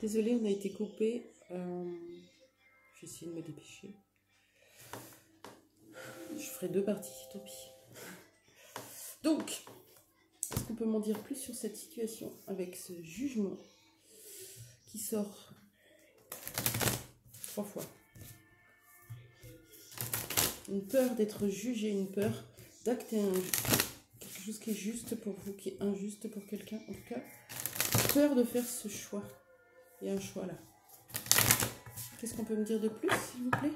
Désolée, on a été coupé. Je vais essayer de me dépêcher. Je ferai 2 parties, tant pis. Donc, est-ce qu'on peut m'en dire plus sur cette situation avec ce jugement qui sort 3 fois? Une peur d'être jugé, une peur d'acter quelque chose qui est juste pour vous, qui est injuste pour quelqu'un. En tout cas, peur de faire ce choix. Il y a un choix là. Qu'est-ce qu'on peut me dire de plus, s'il vous plaît,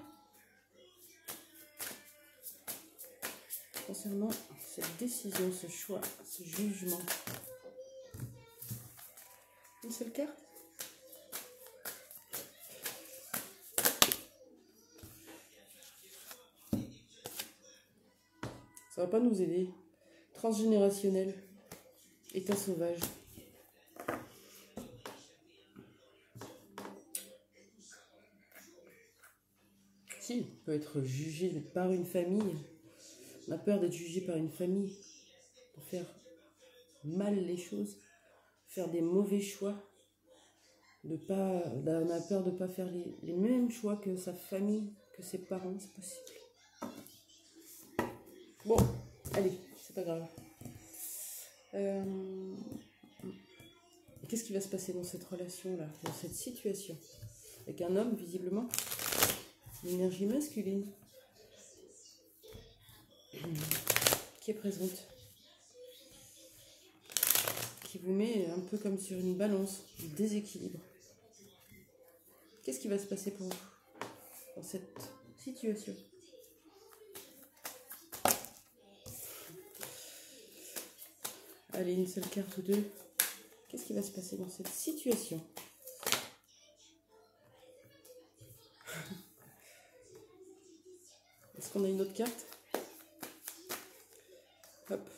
concernant cette décision, ce choix, ce jugement? Une seule carte? Ça va pas nous aider. Transgénérationnel, état sauvage. Si, on peut être jugé par une famille. On a peur d'être jugé par une famille, de faire mal les choses, faire des mauvais choix, on a peur de ne pas faire les mêmes choix que sa famille, que ses parents, c'est possible. Bon, allez, c'est pas grave. Qu'est-ce qui va se passer dans cette relation-là, dans cette situation? Avec un homme, visiblement, l'énergie masculine qui est présente, qui vous met un peu comme sur une balance, du déséquilibre. Qu'est-ce qui va se passer pour vous dans cette situation? Allez, une seule carte ou 2. Qu'est-ce qui va se passer dans cette situation? Est-ce qu'on a une autre carte? Hop.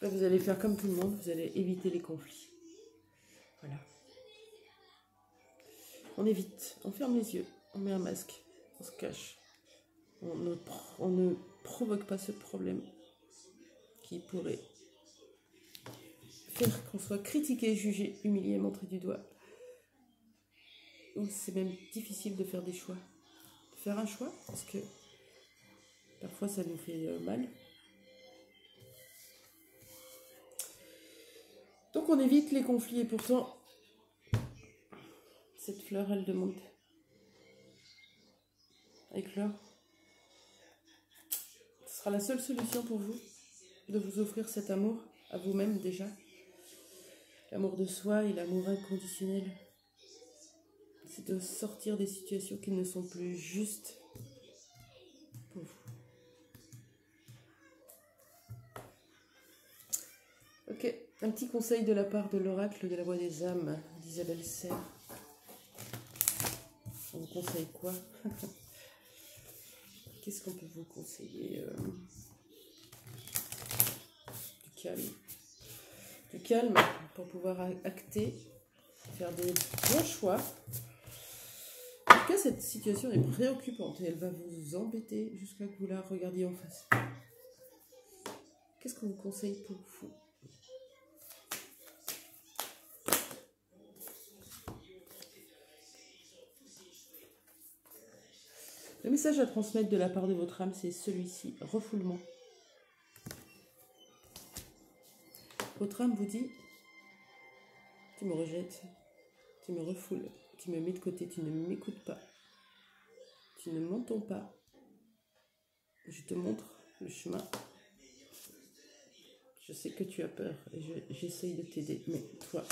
Là, vous allez faire comme tout le monde, vous allez éviter les conflits. Voilà. On évite, on ferme les yeux, on met un masque, on se cache. On ne provoque pas ce problème qui pourrait faire qu'on soit critiqué, jugé, humilié, montré du doigt. Ou c'est même difficile de faire des choix. De faire un choix, parce que parfois ça nous fait mal. Donc on évite les conflits et pourtant, cette fleur, elle demande à éclore. Ce sera la seule solution pour vous, de vous offrir cet amour à vous-même déjà. L'amour de soi et l'amour inconditionnel. C'est de sortir des situations qui ne sont plus justes pour vous. Ok, un petit conseil de la part de l'oracle de la voix des âmes d'Isabelle Serre. On vous conseille quoi? Qu'est-ce qu'on peut vous conseiller? Du calme. Du calme pour pouvoir acter, faire des bons choix. En tout cas, cette situation est préoccupante et elle va vous embêter jusqu'à que vous la regardiez en face. Qu'est-ce qu'on vous conseille pour vous? Le message à transmettre de la part de votre âme, c'est celui-ci, refoulement. Votre âme vous dit, tu me rejettes, tu me refoules, tu me mets de côté, tu ne m'écoutes pas, tu ne m'entends pas, je te montre le chemin. Je sais que tu as peur et j'essaye de t'aider, mais toi,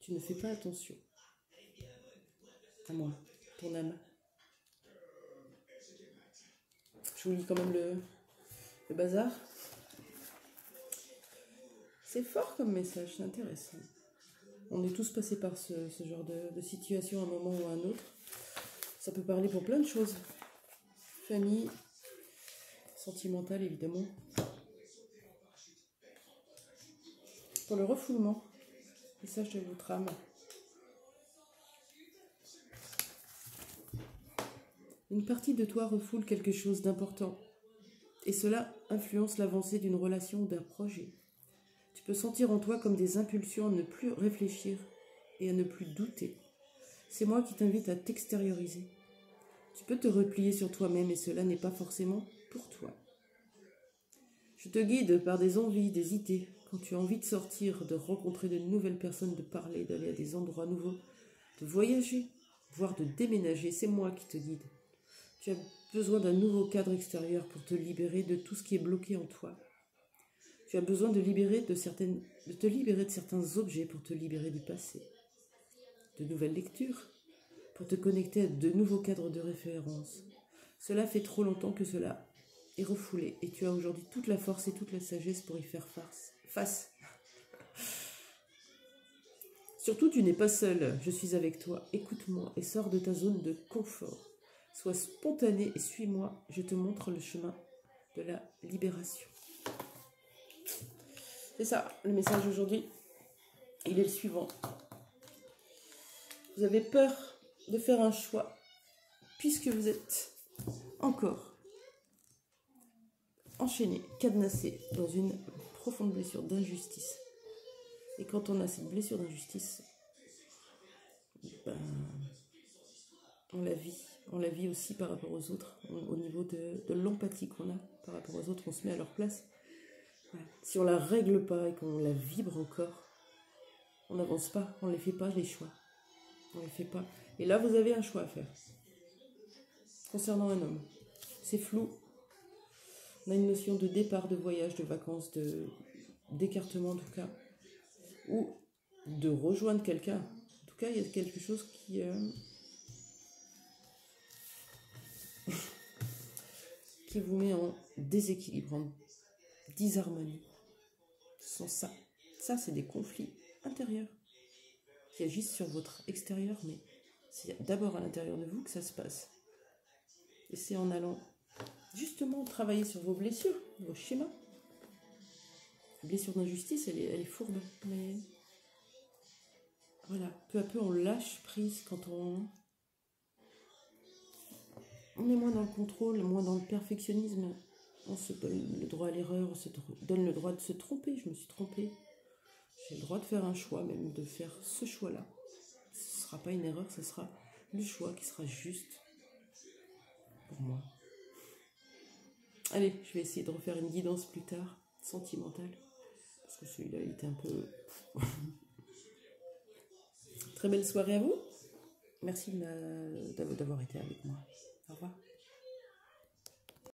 tu ne fais pas attention à moi, ton âme. Je vous lis quand même le bazar. C'est fort comme message, c'est intéressant. On est tous passés par ce genre de situation à un moment ou à un autre. Ça peut parler pour plein de choses. Famille, sentimentale évidemment. Pour le refoulement, message de votre âme. Une partie de toi refoule quelque chose d'important. Et cela influence l'avancée d'une relation ou d'un projet. Tu peux sentir en toi comme des impulsions à ne plus réfléchir et à ne plus douter. C'est moi qui t'invite à t'extérioriser. Tu peux te replier sur toi-même et cela n'est pas forcément pour toi. Je te guide par des envies, des idées. Quand tu as envie de sortir, de rencontrer de nouvelles personnes, de parler, d'aller à des endroits nouveaux, de voyager, voire de déménager, c'est moi qui te guide. Tu as besoin d'un nouveau cadre extérieur pour te libérer de tout ce qui est bloqué en toi. Tu as besoin de te libérer de certains objets pour te libérer du passé. De nouvelles lectures pour te connecter à de nouveaux cadres de référence. Cela fait trop longtemps que cela est refoulé et tu as aujourd'hui toute la force et toute la sagesse pour y faire face. Surtout, tu n'es pas seul, je suis avec toi. Écoute-moi et sors de ta zone de confort. Sois spontané et suis-moi, je te montre le chemin de la libération. C'est ça, le message aujourd'hui, il est le suivant. Vous avez peur de faire un choix, puisque vous êtes encore enchaîné, cadenassé dans une profonde blessure d'injustice. Et quand on a cette blessure d'injustice, on la vit aussi par rapport aux autres, au niveau de l'empathie qu'on a par rapport aux autres, on se met à leur place. Voilà. Si on la règle pas et qu'on la vibre encore, on n'avance pas, on ne les fait pas les choix. On les fait pas. Et là, vous avez un choix à faire. Concernant un homme, c'est flou. On a une notion de départ, de voyage, de vacances, d'écartement en tout cas, ou de rejoindre quelqu'un. En tout cas, il y a quelque chose qui vous met en déséquilibre, en disharmonie. Ce sont ça. Ça, c'est des conflits intérieurs qui agissent sur votre extérieur, mais c'est d'abord à l'intérieur de vous que ça se passe. Et c'est en allant justement travailler sur vos blessures, vos schémas. La blessure d'injustice, elle est fourbe, mais voilà, peu à peu on lâche prise quand on est moins dans le contrôle, moins dans le perfectionnisme. On se donne le droit à l'erreur, on se donne le droit de se tromper. Je me suis trompée. J'ai le droit de faire un choix, même de faire ce choix-là. Ce ne sera pas une erreur, ce sera le choix qui sera juste pour moi. Allez, je vais essayer de refaire une guidance plus tard, sentimentale. Parce que celui-là, il était un peu... Très belle soirée à vous. Merci d'avoir été avec moi. Au revoir.